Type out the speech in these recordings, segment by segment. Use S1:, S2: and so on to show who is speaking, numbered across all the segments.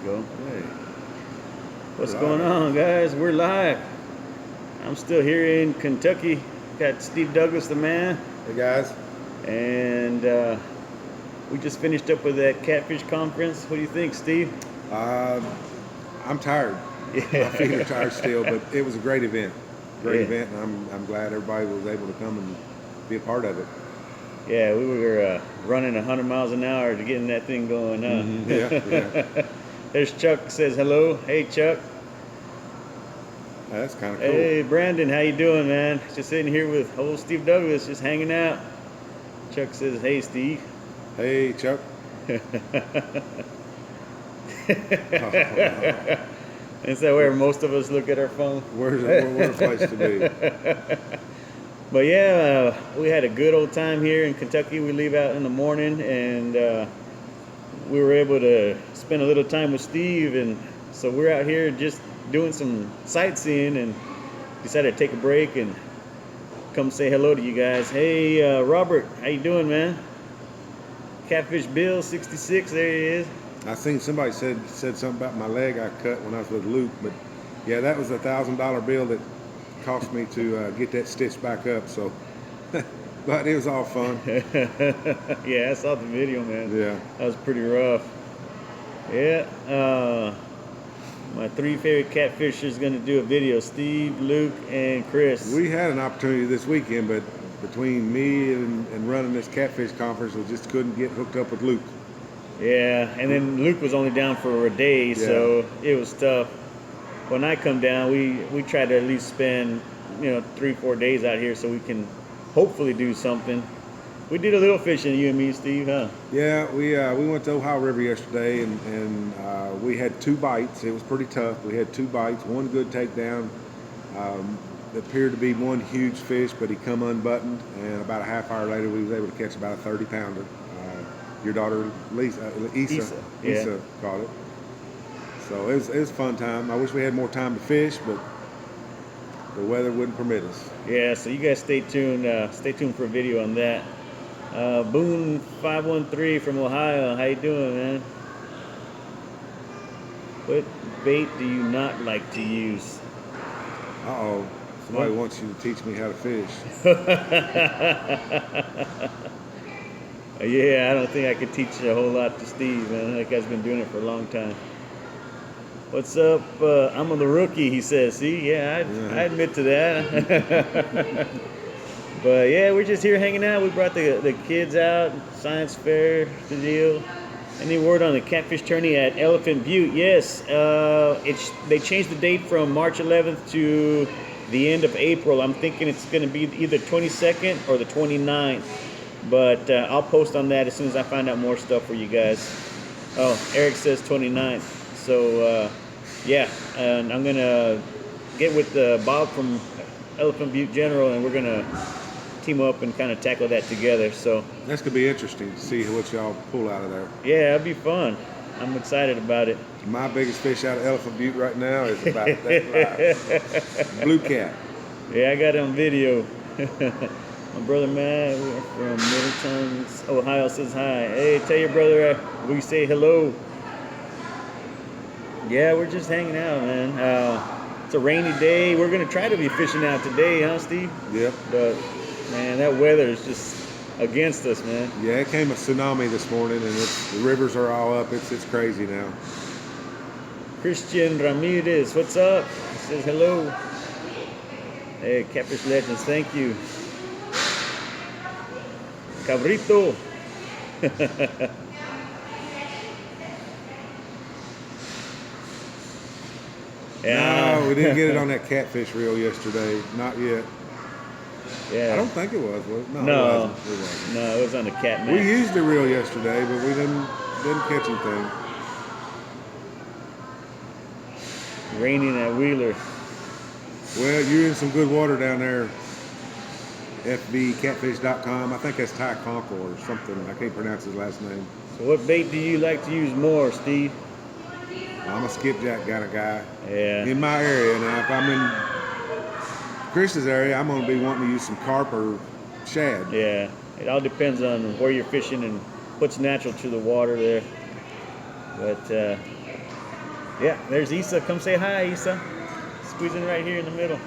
S1: go.
S2: Hey.
S1: What's going on, guys? We're live. I'm still here in Kentucky. Got Steve Douglas, the man.
S2: Hey, guys.
S1: And we just finished up with that Catfish conference. What do you think, Steve?
S2: I'm tired.
S1: Yeah.
S2: My feet are tired still, but it was a great event. Great
S1: Yeah.
S2: event, and I'm glad everybody was able to come and be a part of it.
S1: Yeah, we were running 100 miles an hour to getting that thing going, huh?
S2: Mm-hmm. Yeah.
S1: There's Chuck, says hello. Hey, Chuck.
S2: That's kind of cool.
S1: Hey, Brandon, how you doing, man? Just sitting here with old Steve Douglas, just hanging out. Chuck says, hey, Steve.
S2: Hey, Chuck.
S1: Is that where most of us look at our phone?
S2: What a place to be.
S1: But yeah, we had a good old time here in Kentucky. We leave out in the morning, and we were able to spend a little time with Steve, and so we're out here just doing some sightseeing, and decided to take a break and come say hello to you guys. Hey, Robert, how you doing, man? Catfish Bill 66, there he is.
S2: I seen somebody said something about my leg I cut when I was with Luke, but yeah, that was a $1,000 bill that cost me to get that stitched back up. So, but it was all fun.
S1: Yeah, I saw the video, man.
S2: Yeah,
S1: that was pretty rough. Yeah, my 3 favorite catfishers going to do a video: Steve, Luke, and Chris.
S2: we had an opportunity this weekend, but between me and running this catfish conference, we just couldn't get hooked up with Luke.
S1: Yeah, and then Luke was only down for a day, so it was tough. When I come down, we try to at least spend 3-4 days out here so we can hopefully do something. We did a little fishing, you and me, Steve, huh?
S2: Yeah, we went to Ohio River yesterday, and we had 2 bites. It was pretty tough. We had 2 bites, 1 good takedown. It appeared to be 1 huge fish, but he come unbuttoned, and about a half hour later, we was able to catch about a 30-pounder. Your daughter, Isa caught it. So it was a fun time. I wish we had more time to fish, but the weather wouldn't permit us.
S1: Yeah, so you guys stay tuned. Stay tuned for a video on that. Boone 513 from Ohio. How you doing, man? What bait do you not like to use?
S2: Uh-oh. Somebody wants you to teach me how to fish.
S1: Yeah, I don't think I could teach a whole lot to Steve, man. That guy's been doing it for a long time. What's up? I'm on the rookie, he says. See, yeah, I admit to that. But yeah, we're just here hanging out. We brought the kids out, science fair, the deal. Any word on the catfish tourney at Elephant Butte? Yes, they changed the date from March 11th to the end of April. I'm thinking it's going to be either 22nd or the 29th. But I'll post on that as soon as I find out more stuff for you guys. Oh, Eric says 29th. So, yeah, and I'm going to get with Bob from Elephant Butte General, and we're going to team up and kind of tackle that together. So
S2: that's going to be interesting to see what y'all pull out of there.
S1: Yeah, it'll be fun. I'm excited about it.
S2: My biggest fish out of Elephant Butte right now is about that blue cat.
S1: Yeah, I got it on video. My brother Matt from Middleton, Ohio says hi. Hey, tell your brother we say hello. Yeah, we're just hanging out, man. It's a rainy day. We're going to try to be fishing out today, huh, Steve?
S2: Yep.
S1: But, man, that weather is just against us, man.
S2: Yeah, it came a tsunami this morning, and the rivers are all up. It's crazy now.
S1: Christian Ramirez, what's up? He says hello. Hey, Catfish Legends, thank you. Cabrito.
S2: Yeah. No, we didn't get it on that catfish reel yesterday. Not yet.
S1: Yeah.
S2: I don't think it was it? No,
S1: no,
S2: it wasn't.
S1: No, it was on the cat
S2: We used the reel yesterday, but we didn't catch anything.
S1: Raining at Wheeler.
S2: Well, you're in some good water down there. FBCatfish.com. I think that's Ty Conkle or something. I can't pronounce his last name.
S1: So what bait do you like to use more, Steve?
S2: I'm a skipjack kind of guy.
S1: Yeah.
S2: In my area now, if I'm in Chris's area, I'm going to be wanting to use some carp or shad.
S1: Yeah. It all depends on where you're fishing and what's natural to the water there. But Yeah, there's Issa. Come say hi, Issa. Squeezing right here in the middle.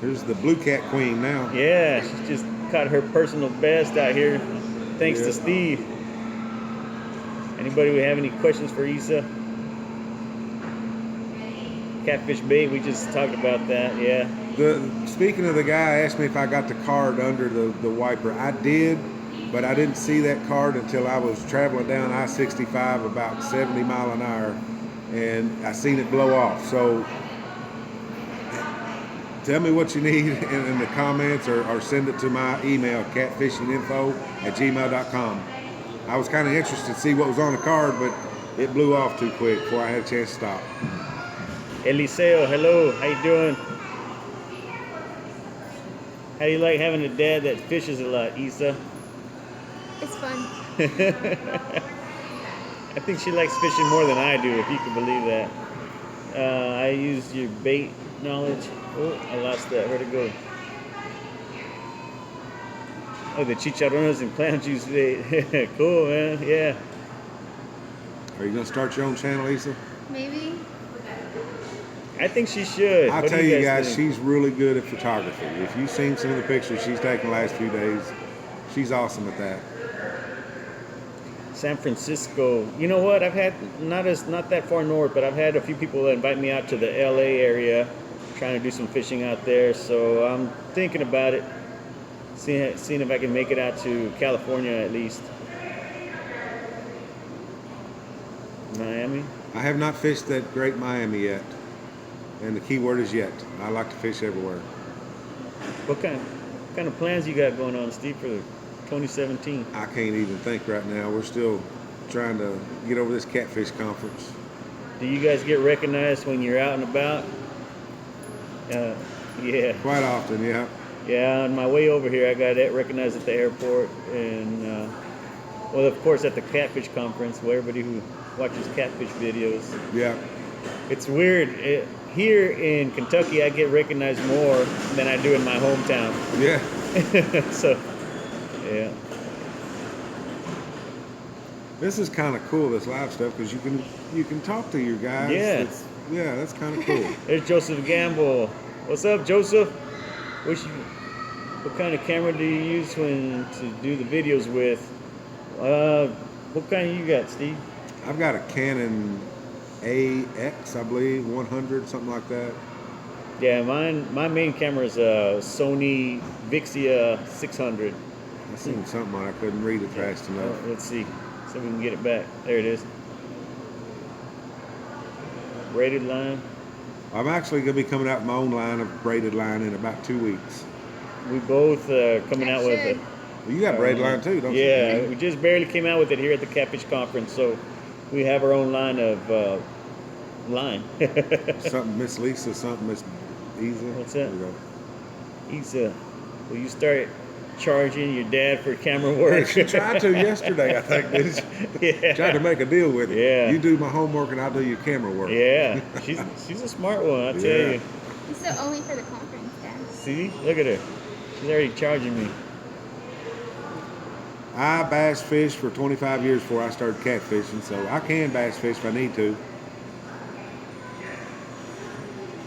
S2: Here's the blue cat queen now.
S1: Yeah, she just caught her personal best out here, thanks to
S2: Yeah.
S1: Steve. Anybody who have any questions for Issa? Catfish bait, we just talked about that. Yeah.
S2: Speaking of the guy asked me if I got the card under the wiper. I did, but I didn't see that card until I was traveling down I-65 about 70 mile an hour, and I seen it blow off. So tell me what you need in the comments, or send it to my email, catfishinginfo@gmail.com. I was kind of interested to see what was on the card, but it blew off too quick before I had a chance to stop.
S1: Eliseo, hello. How you doing? How do you like having a dad that fishes a lot, Issa?
S3: It's fun.
S1: I think she likes fishing more than I do, if you can believe that. I used your bait knowledge. Oh, I lost that. Where'd it go? Oh, the chicharrones and clown juice bait. Cool, man. Yeah.
S2: Are you gonna start your own channel, Issa?
S3: Maybe.
S1: I think she should.
S2: I'll
S1: What do
S2: tell you guys,
S1: think?
S2: she's really good at photography. If you've seen some of the pictures she's taken the last few days, she's awesome at that.
S1: San Francisco. You know what? I've had not that far north, but I've had a few people that invite me out to the LA area, trying to do some fishing out there. So I'm thinking about it, seeing if I can make it out to California at least. Miami.
S2: I have not fished that Great Miami yet, and the key word is yet. I like to fish everywhere.
S1: What kind of plans you got going on, Steve, for 2017?
S2: I can't even think right now. We're still trying to get over this catfish conference.
S1: Do you guys get recognized when you're out and about? Yeah.
S2: Quite often, yeah.
S1: Yeah, on my way over here, I got recognized at the airport, and well, of course, at the Catfish conference, where everybody who watches catfish videos.
S2: Yeah.
S1: It's weird. Here in Kentucky, I get recognized more than I do in my hometown.
S2: Yeah.
S1: So, yeah.
S2: This is kind of cool, this live stuff, because you can talk to your guys.
S1: Yeah.
S2: That's kind of cool.
S1: There's Joseph Gamble. What's up, Joseph? What kind of camera do you use to do the videos with? What kind you got, Steve?
S2: I've got a Canon AX, I believe, 100, something like that.
S1: Yeah, my main camera is a Sony Vixia 600.
S2: I seen something on it. I couldn't read it fast enough.
S1: Let's see. So we can get it back. There it is. Braided line.
S2: I'm actually going to be coming out with my own line of braided line in about 2 weeks.
S1: We both coming out with it.
S2: Well, you got braided line too, don't you?
S1: Yeah, we just barely came out with it here at the Catfish conference, so we have our own line of line.
S2: Something Miss Lisa, something Miss Isa.
S1: What's that?
S2: There we go.
S1: Isa, will you start charging your dad for camera work?
S2: She tried to yesterday, I think. Did she?
S1: Yeah.
S2: Tried to make a deal with it.
S1: Yeah.
S2: You do my homework and I'll do your camera work.
S1: Yeah, she's a smart one, I tell
S2: Yeah.
S1: you.
S3: It's still only for the conference, Dad.
S1: See, look at her. She's already charging me.
S2: I bass fished for 25 years before I started catfishing, so I can bass fish if I need to.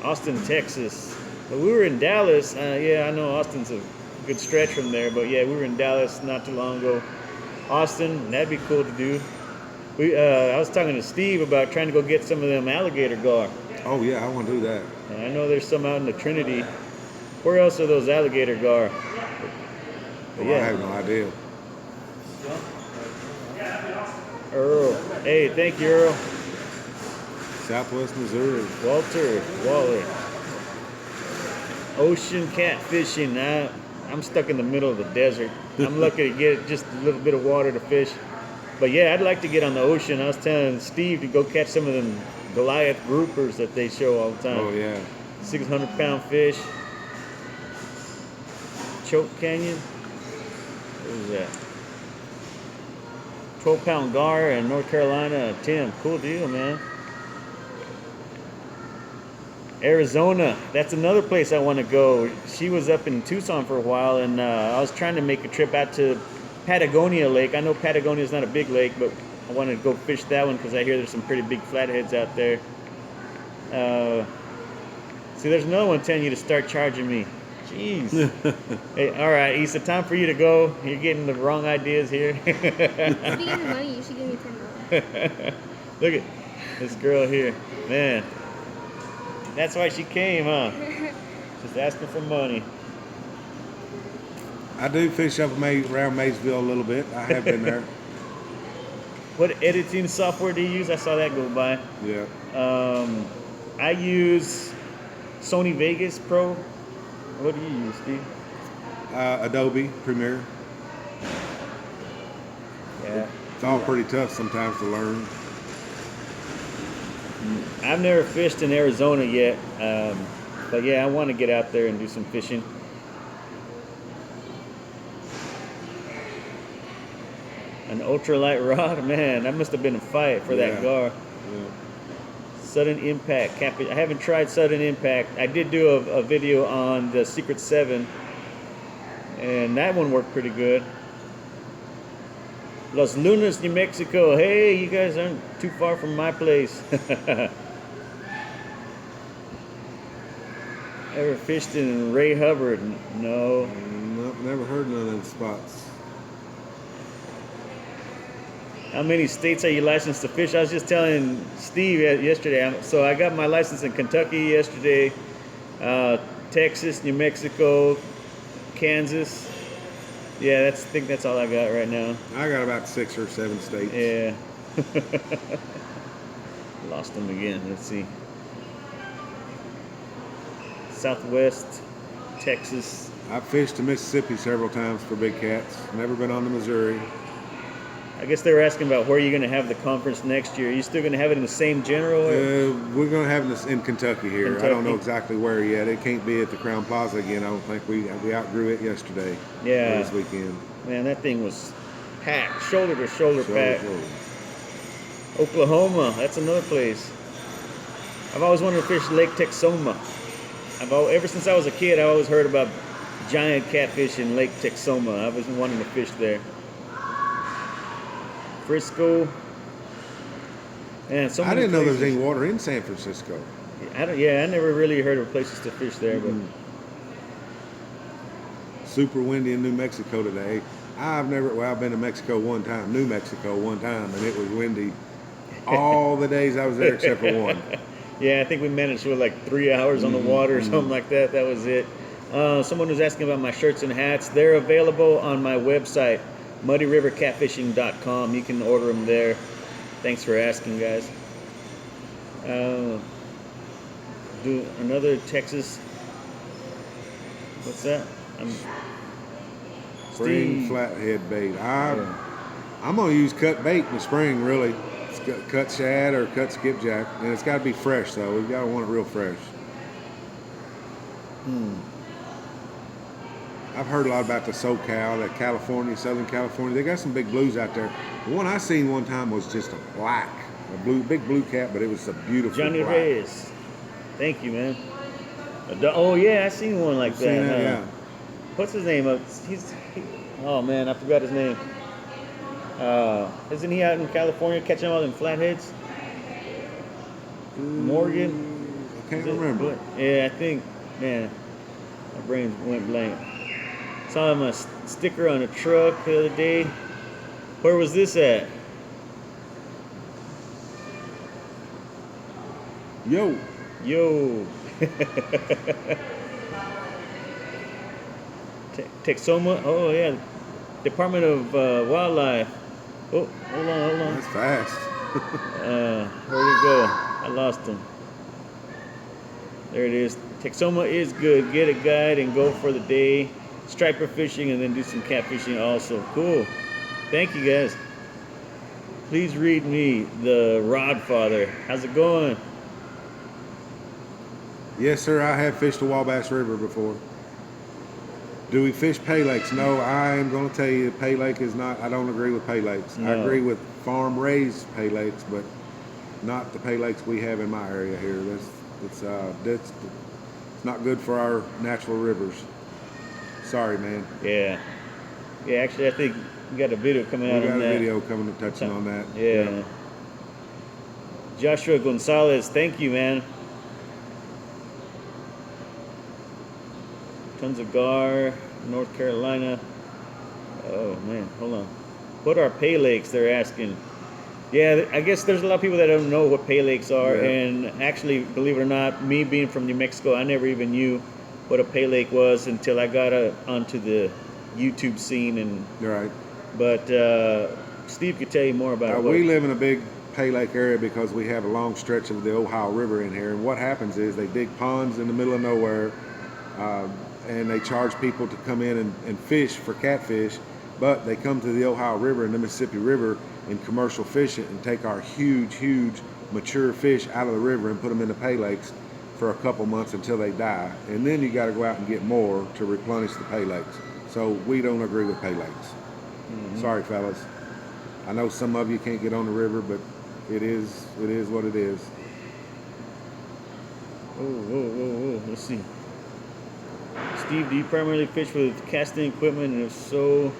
S1: Austin, Texas. But we were in Dallas. Yeah, I know Austin's a good stretch from there, but yeah, we were in Dallas not too long ago. Austin, that'd be cool to do. I was talking to Steve about trying to go get some of them alligator gar.
S2: Oh yeah, I want to do that.
S1: I know there's some out in the Trinity. Where else are those alligator gar? But
S2: I have no idea.
S1: Earl. Hey, thank you, Earl.
S2: Southwest Missouri.
S1: Walter Waller. Ocean catfishing. I'm stuck in the middle of the desert. I'm lucky to get just a little bit of water to fish. But yeah, I'd like to get on the ocean. I was telling Steve to go catch some of them Goliath groupers that they show all the time.
S2: Oh yeah.
S1: 600-pound fish. Choke Canyon. What is that? 12-pound gar in North Carolina. Tim, cool deal, man. Arizona, that's another place I want to go. She was up in Tucson for a while, and I was trying to make a trip out to Patagonia Lake. I know Patagonia is not a big lake, but I wanted to go fish that one because I hear there's some pretty big flatheads out there. See, there's another one telling you to start charging me. Jeez. Hey, all right, Issa, time for you to go. You're getting the wrong ideas here.
S3: Speaking of money, you should give me $10.
S1: Look at this girl here. Man, that's why she came, huh? Just asking for money.
S2: I do fish up around Maysville a little bit. I have been there.
S1: What editing software do you use? I saw that go by.
S2: Yeah.
S1: I use Sony Vegas Pro. What do you use, Steve?
S2: Adobe Premiere.
S1: Yeah.
S2: It's all pretty tough sometimes to learn.
S1: I've never fished in Arizona yet, but yeah, I want to get out there and do some fishing. An ultralight rod, man, that must have been a fight for that gar.
S2: Yeah.
S1: Sudden impact catfish. I haven't tried sudden impact. I did do a video on the Secret 7, and that one worked pretty good. Los Lunas, New Mexico. Hey, you guys aren't too far from my place. Ever fished in Ray Hubbard? No.
S2: Nope, never heard none of them spots.
S1: How many states are you licensed to fish? I was just telling Steve yesterday. So I got my license in Kentucky yesterday, Texas, New Mexico, Kansas. Yeah, I think that's all I got right now.
S2: I got about 6 or 7 states.
S1: Yeah. Lost them again. Let's see. Southwest, Texas.
S2: I've fished to Mississippi several times for big cats. Never been on the Missouri.
S1: I guess they were asking about where you're going to have the conference next year. Are you still going to have it in the same general?
S2: We're going to have this in Kentucky here.
S1: Kentucky?
S2: I don't know exactly where yet. It can't be at the Crown Plaza again. I don't think we outgrew it yesterday.
S1: Yeah.
S2: Or this weekend.
S1: Man, that thing was packed, shoulder to shoulder packed.
S2: Shoulder.
S1: Oklahoma, that's another place. I've always wanted to fish Lake Texoma. Ever since I was a kid, I always heard about giant catfish in Lake Texoma. I was wanting to fish there. Frisco. Man, so many
S2: I didn't know there was
S1: places.
S2: any water in San Francisco.
S1: I never really heard of places to fish there, but
S2: Super windy in New Mexico today. I've been to Mexico one time, New Mexico one time, and it was windy all the days I was there except for one.
S1: yeah, I think we managed with like 3 hours on the water or something like that. That was it. Someone was asking about my shirts and hats. They're available on my website, muddyrivercatfishing.com. You can order them there. Thanks for asking, guys. Do another Texas. What's that?
S2: Spring
S1: Steve.
S2: flathead bait. I'm going to use cut bait in the spring, really. It's cut shad or cut skipjack. And it's got to be fresh, though. We've got to want it real fresh. I've heard a lot about the SoCal, that California, Southern California. They got some big blues out there. The one I seen one time was just a black, big blue cat, but it was a beautiful
S1: Johnny
S2: black.
S1: Reyes. Thank you, man. Oh yeah, I seen one like that.
S2: Seen that,
S1: huh?
S2: yeah.
S1: What's his name? Oh man, I forgot his name. Isn't he out in California catching all them flatheads? Morgan?
S2: I can't remember.
S1: Yeah, I think. Man, my brain went blank. Saw him a sticker on a truck the other day. Where was this at?
S2: Yo.
S1: Texoma. Oh yeah, Department of Wildlife. Oh, hold on.
S2: That's fast.
S1: Where'd it go? I lost him. There it is. Texoma is good. Get a guide and go for the day. Striper fishing and then do some catfishing also. Cool. Thank you guys. Please read me, the Rod Father. How's it going?
S2: Yes, sir. I have fished the Wabash River before. Do we fish pay lakes? No, I am going to tell you, pay lake is not. I don't agree with pay lakes.
S1: No.
S2: I agree with farm raised pay lakes, but not the pay lakes we have in my area here. It's not good for our natural rivers. Sorry, man.
S1: Yeah. Yeah, actually, I think We got a video coming
S2: We
S1: out
S2: got
S1: on
S2: a
S1: that.
S2: video coming up touching on that.
S1: Yeah. Joshua Gonzalez, thank you, man. Tons of Gar, North Carolina. Oh man, hold on. What are pay lakes? They're asking. Yeah, I guess there's a lot of people that don't know what pay lakes are,
S2: Yeah.
S1: and actually, believe it or not, me being from New Mexico, I never even knew what a pay lake was until I got onto the YouTube scene. And
S2: Right.
S1: but Steve could tell you more about it.
S2: We live in a big pay lake area because we have a long stretch of the Ohio River in here. And what happens is they dig ponds in the middle of nowhere, and they charge people to come in and fish for catfish. But they come to the Ohio River and the Mississippi River and commercial fish it and take our huge, huge mature fish out of the river and put them in the pay lakes for a couple months until they die. And then you got to go out and get more to replenish the pay lakes. So we don't agree with pay lakes.
S1: Mm-hmm.
S2: Sorry, fellas. I know some of you can't get on the river, but it is what it is.
S1: Oh. Let's see. Steve, do you primarily fish with casting equipment? And if so,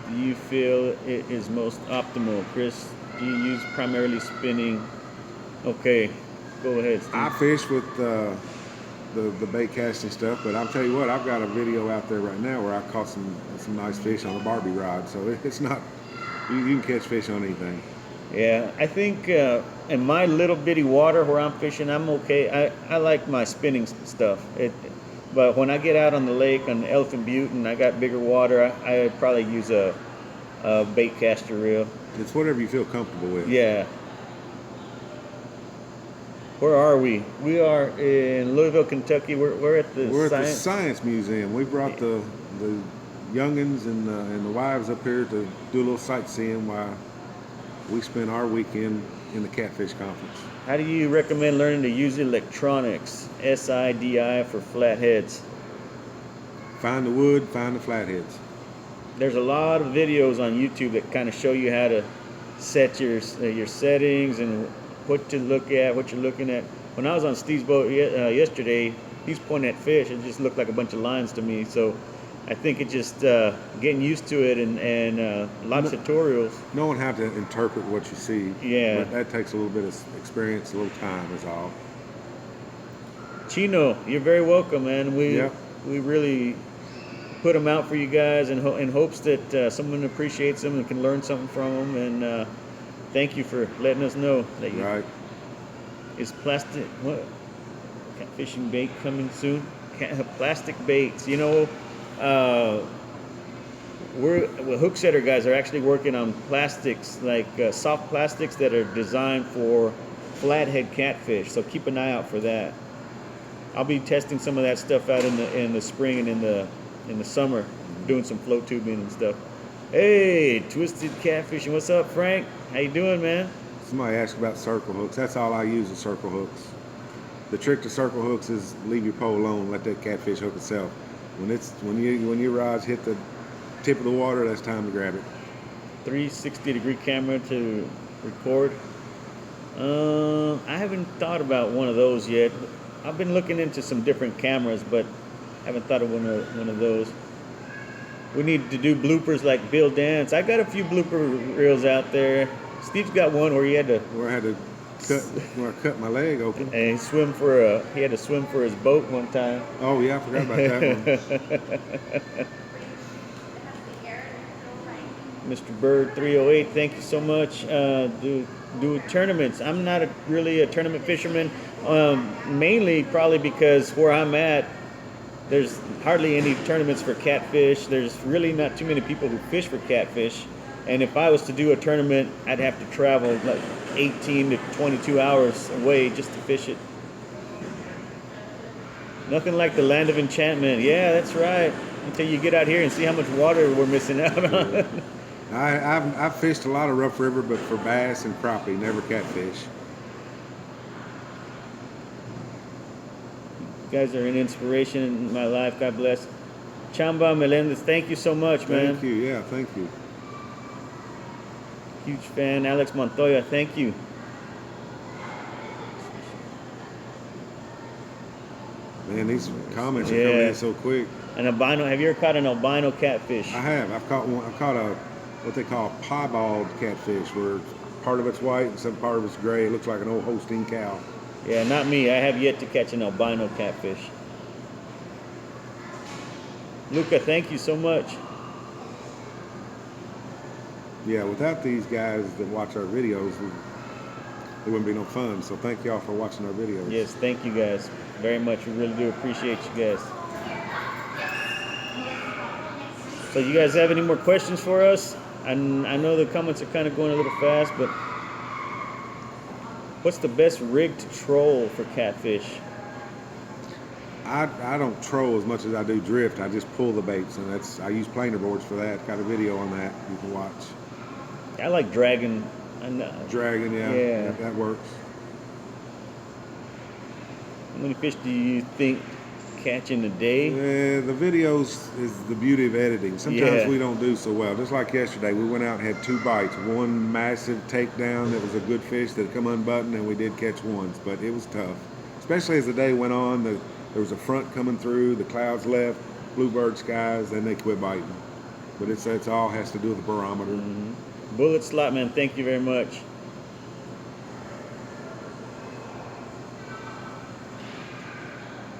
S1: do you feel it is most optimal? Chris, do you use primarily spinning? Okay, go ahead, Steve.
S2: I fish with the bait casting stuff, but I'll tell you what, I've got a video out there right now where I caught some nice fish on a Barbie rod. So it's not, you can catch fish on anything.
S1: Yeah, I think in my little bitty water where I'm fishing, I'm okay. I like my spinning stuff. But when I get out on the lake on Elephant Butte and I got bigger water, I probably use a bait caster reel.
S2: It's whatever you feel comfortable with.
S1: Yeah. Where are we? We are in Louisville, Kentucky. We're at the
S2: Science Museum. We brought the youngins and the wives up here to do a little sightseeing while we spend our weekend in the Catfish Conference.
S1: How do you recommend learning to use electronics? SIDI for flatheads.
S2: Find the wood, find the flatheads.
S1: There's a lot of videos on YouTube that kind of show you how to set your settings and what to look at, what you're looking at. When I was on Steve's boat yesterday, he's pointing at fish. It just looked like a bunch of lines to me. So I think it's just getting used to it and lots of tutorials.
S2: Knowing how to interpret what you see.
S1: Yeah.
S2: But that takes a little bit of experience, a little time is all.
S1: Chino, you're very welcome, man. We really put them out for you guys in hopes that someone appreciates them and can learn something from them. And thank you for letting us know that you.
S2: Right.
S1: Is plastic what? Catfishing bait coming soon? Plastic baits. You know, we're hook setter guys are actually working on plastics like soft plastics that are designed for flathead catfish. So keep an eye out for that. I'll be testing some of that stuff out in the spring and in the summer, doing some float tubing and stuff. Hey, Twisted Catfishing. What's up, Frank? How you doing, man?
S2: Somebody asked about circle hooks. That's all I use is circle hooks. The trick to circle hooks is leave your pole alone, let that catfish hook itself. When your rods hit the tip of the water, that's time to grab it.
S1: 360-degree camera to record. I haven't thought about one of those yet. I've been looking into some different cameras, but haven't thought of one of those. We need to do bloopers like Bill Dance. I got a few blooper reels out there. Steve's got one where he had to.
S2: Where I had to cut my leg open.
S1: And he had to swim for his boat one time.
S2: Oh yeah, I forgot about that one.
S1: Mr. Bird 308, thank you so much. Do tournaments. I'm not really a tournament fisherman, mainly probably because where I'm at, there's hardly any tournaments for catfish. There's really not too many people who fish for catfish. And if I was to do a tournament, I'd have to travel like 18 to 22 hours away just to fish it. Nothing like the land of enchantment. Yeah, that's right. Until you get out here and see how much water we're missing out on.
S2: I've fished a lot of rough river, but for bass and crappie, never catfish.
S1: You guys are an inspiration in my life. God bless. Chamba Melendez, thank you so much, man.
S2: Thank you. Yeah, thank you.
S1: Huge fan. Alex Montoya, thank you.
S2: Man, man. These comments are coming
S1: Yeah.
S2: in so quick.
S1: An albino. Have you ever caught an albino catfish?
S2: I have. I've caught one. I've caught a what they call piebald catfish, where part of it's white and some part of it's gray. It looks like an old Holstein cow.
S1: Yeah, not me. I have yet to catch an albino catfish. Luca, thank you so much.
S2: Yeah, without these guys that watch our videos, it wouldn't be no fun. So thank y'all for watching our videos.
S1: Yes, thank you guys very much. We really do appreciate you guys. So you guys have any more questions for us? I know the comments are kind of going a little fast, but what's the best rig to troll for catfish?
S2: I don't troll as much as I do drift. I just pull the baits, and I use planer boards for that. Got a video on that you can watch.
S1: I like dragging.
S2: Dragging, yeah. That works.
S1: How many fish do you think catch in a day?
S2: Yeah, the videos is the beauty of editing. Sometimes
S1: Yeah.
S2: we don't do so well. Just like yesterday, we went out and had 2 bites. One massive takedown that was a good fish that come unbuttoned, and we did catch once, but it was tough. Especially as the day went on, there was a front coming through, the clouds left, bluebird skies, then they quit biting. But it's all has to do with the barometer.
S1: Mm-hmm. Bullet Slot Man, thank you very much.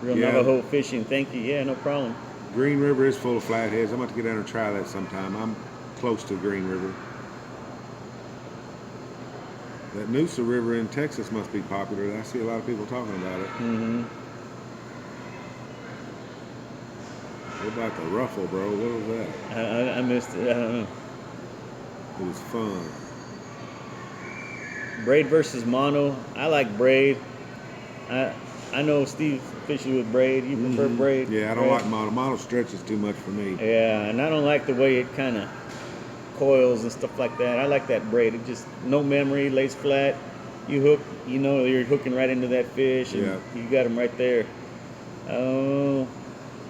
S1: Real
S2: Yeah.
S1: Navajo fishing, thank you. Yeah, no problem.
S2: Green River is full of flatheads. I'm going to get down and try that sometime. I'm close to Green River. That Noosa River in Texas must be popular. I see a lot of people talking about it.
S1: Mm-hmm.
S2: What about the ruffle, bro? What was that?
S1: I missed it. I don't know.
S2: It was fun.
S1: Braid versus mono. I like braid. I know Steve fishes with braid. You prefer braid?
S2: Yeah, I don't like mono. Mono stretches too much for me.
S1: Yeah, and I don't like the way it kind of coils and stuff like that. I like that braid. It just no memory, lays flat. You hook, you know, you're hooking right into that fish, and
S2: Yeah.
S1: you got them right there. Oh,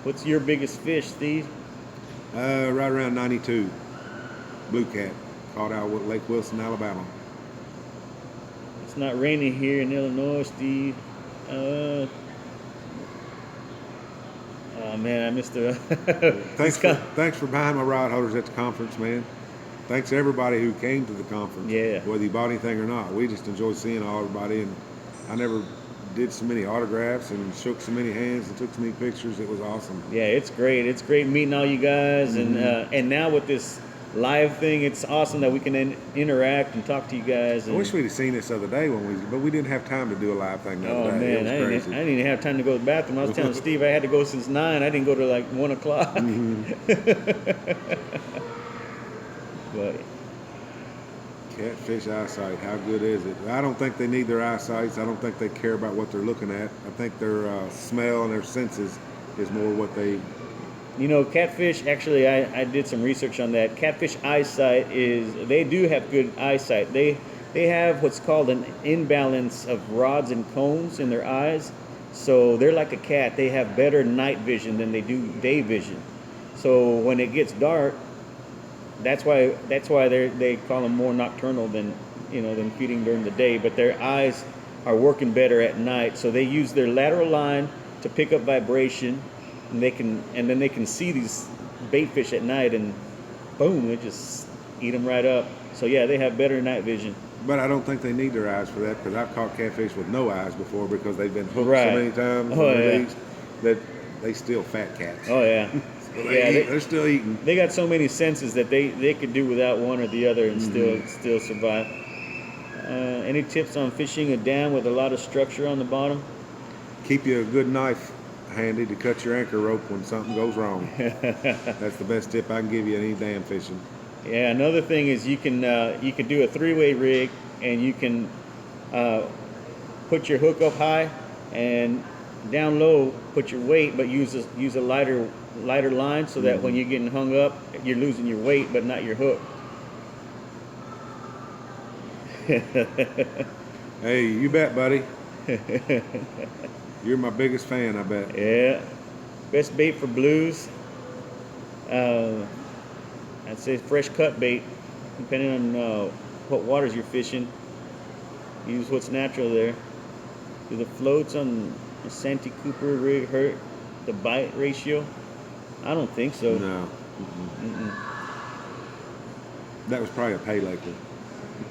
S1: what's your biggest fish, Steve?
S2: Right around 92. Blue cat. Caught out with Lake Wilson, Alabama.
S1: It's not raining here in Illinois, Steve. Oh man, I missed the.
S2: Thanks for buying my rod holders at the conference, man. Thanks to everybody who came to the conference.
S1: Yeah.
S2: Whether you bought anything or not, we just enjoyed seeing everybody, and I never did so many autographs and shook so many hands and took so many pictures. It was awesome.
S1: Yeah, it's great. It's great meeting all you guys, and now with this live thing, it's awesome that we can interact and talk to you guys.
S2: I
S1: And,
S2: wish we'd have seen this the other day but we didn't have time to do a live thing the
S1: oh
S2: other day.
S1: man,
S2: It
S1: I
S2: was
S1: didn't
S2: crazy.
S1: even have time to go to the bathroom. I was telling Steve I had to go since 9. I didn't go to like 1 o'clock. But
S2: Catfish eyesight, how good is it? I don't think they need their eyesights. I don't think they care about what they're looking at. I think their smell and their senses is more what they.
S1: you know, catfish, actually, I did some research on that. Catfish eyesight they do have good eyesight. They have what's called an imbalance of rods and cones in their eyes. So they're like a cat. They have better night vision than they do day vision. So when it gets dark, that's why they call them more nocturnal than feeding during the day. But their eyes are working better at night. So they use their lateral line to pick up vibration, and then they can see these bait fish at night, and boom, they just eat them right up. So yeah, they have better night vision.
S2: But I don't think they need their eyes for that, because I've caught catfish with no eyes before because they've been hooked
S1: Right.
S2: so many times
S1: Oh,
S2: and
S1: yeah.
S2: released that they still fat cats.
S1: Oh yeah.
S2: So
S1: Yeah,
S2: they're still eating.
S1: They got so many senses that they could do without one or the other and still survive. Any tips on fishing a dam with a lot of structure on the bottom?
S2: Keep you a good knife handy to cut your anchor rope when something goes wrong. That's the best tip I can give you any dam fishing.
S1: Yeah. Another thing is you can do a 3-way rig, and you can put your hook up high and down low. Put your weight, but use a lighter line so that when you're getting hung up, you're losing your weight but not your hook.
S2: Hey, you bet, buddy. You're my biggest fan, I bet.
S1: Yeah. Best bait for blues. I'd say fresh cut bait, depending on what waters you're fishing. Use what's natural there. Do the floats on The Santee Cooper rig hurt the bite ratio? I don't think so.
S2: No.
S1: Mm-mm.
S2: That was probably a pay laker.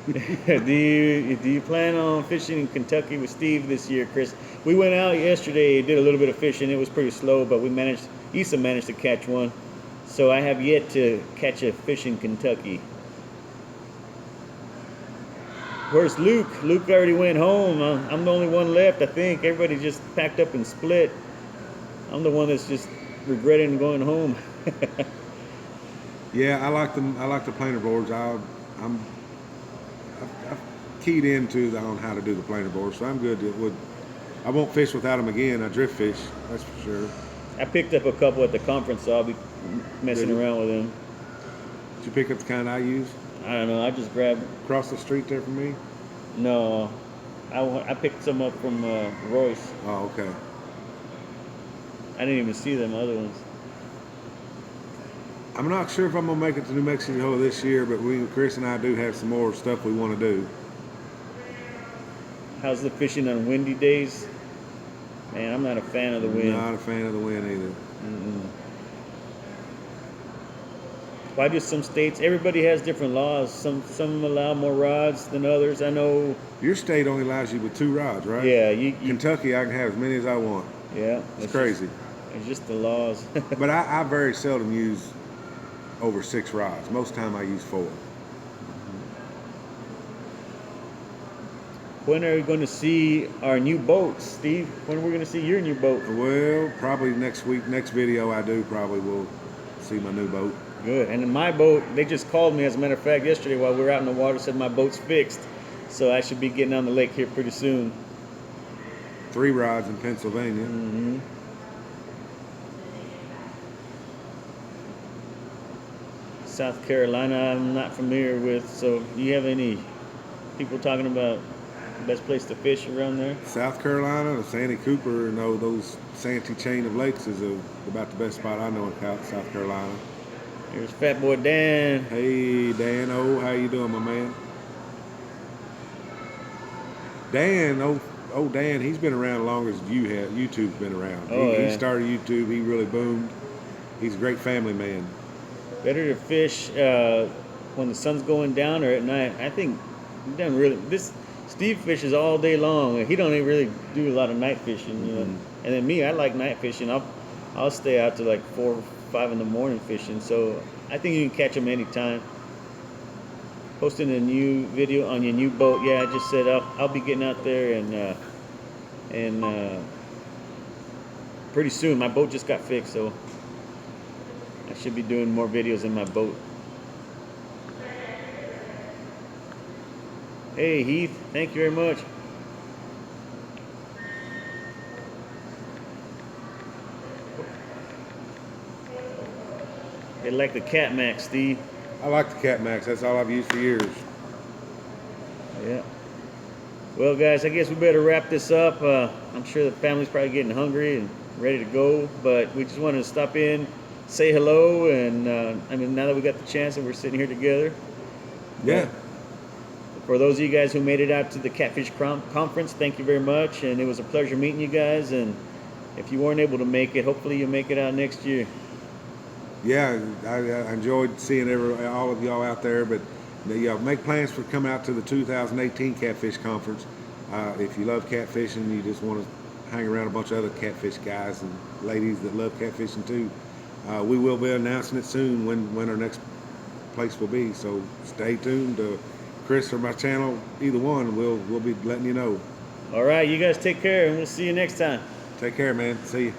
S1: Do you plan on fishing in Kentucky with Steve this year, Chris? We went out yesterday, did a little bit of fishing. It was pretty slow, but Issa managed to catch one. So I have yet to catch a fish in Kentucky. Where's Luke? Luke already went home. I'm the only one left, I think. Everybody just packed up and split. I'm the one that's just regretting going home.
S2: Yeah, I like the planer boards. I've keyed into on how to do the planer boards, so I'm good. I won't fish without them again. I drift fish, that's for sure.
S1: I picked up a couple at the conference, so I'll be messing
S2: Did you?
S1: around with them.
S2: Did you pick up the kind I use?
S1: I don't know. I just grabbed.
S2: Across the street there from me?
S1: No, I picked some up from Royce.
S2: Oh, okay.
S1: I didn't even see them other ones.
S2: I'm not sure if I'm gonna make it to New Mexico this year, but Chris and I do have some more stuff we want to do.
S1: How's the fishing on windy days? Man, I'm not a fan of the wind.
S2: Not a fan of the wind either.
S1: Mm-mm. Why do some states? Everybody has different laws. Some allow more rods than others. I know.
S2: Your state only allows you with 2 rods, right?
S1: Yeah,
S2: Kentucky, I can have as many as I want.
S1: Yeah,
S2: It's crazy.
S1: It's just the laws.
S2: But I very seldom use over 6 rods. Most time I use 4.
S1: When are we going to see our new boat, Steve? When are we going to see your new boat?
S2: Well, probably next week. Next video I do probably will see my new boat.
S1: Good. And in my boat, they just called me, as a matter of fact, yesterday while we were out in the water, said my boat's fixed. So I should be getting on the lake here pretty soon.
S2: 3 rods in Pennsylvania.
S1: Mm-hmm. South Carolina, I'm not familiar with. So do you have any people talking about the best place to fish around there?
S2: South Carolina, the Santee Cooper, and those Santee chain of lakes is about the best spot I know in South Carolina.
S1: Here's Fat Boy Dan.
S2: Hey, Dan O, how you doing, my man? Dan, Dan, he's been around as long as you have. YouTube's been around.
S1: Oh,
S2: He
S1: yeah.
S2: started YouTube. He really boomed. He's a great family man.
S1: Better to fish when the sun's going down or at night. I think he doesn't really. Steve fishes all day long. He don't even really do a lot of night fishing, you know. And then me, I like night fishing. I'll stay out to like 4 or 5 in the morning fishing. So I think you can catch them anytime. Posting a new video on your new boat. Yeah, I just said I'll be getting out there and pretty soon. My boat just got fixed, so I should be doing more videos in my boat. Hey Heath, thank you very much. They like the Cat Max, Steve.
S2: I like the Cat Max. That's all I've used for years.
S1: Yeah. Well, guys, I guess we better wrap this up. I'm sure the family's probably getting hungry and ready to go, but we just wanted to stop in, say hello, and I mean, now that we got the chance and we're sitting here together.
S2: Yeah.
S1: For those of you guys who made it out to the Catfish Conference, thank you very much, and it was a pleasure meeting you guys. And if you weren't able to make it, hopefully you'll make it out next year.
S2: Yeah, I enjoyed seeing all of y'all out there, but make plans for coming out to the 2018 Catfish Conference. If you love catfishing, you just want to hang around a bunch of other catfish guys and ladies that love catfishing too. We will be announcing it soon when our next place will be, so stay tuned. Chris or my channel, either one, we'll be letting you know.
S1: All right, you guys take care, and we'll see you next time.
S2: Take care, man. See you.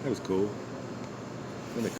S2: That was cool. Then they call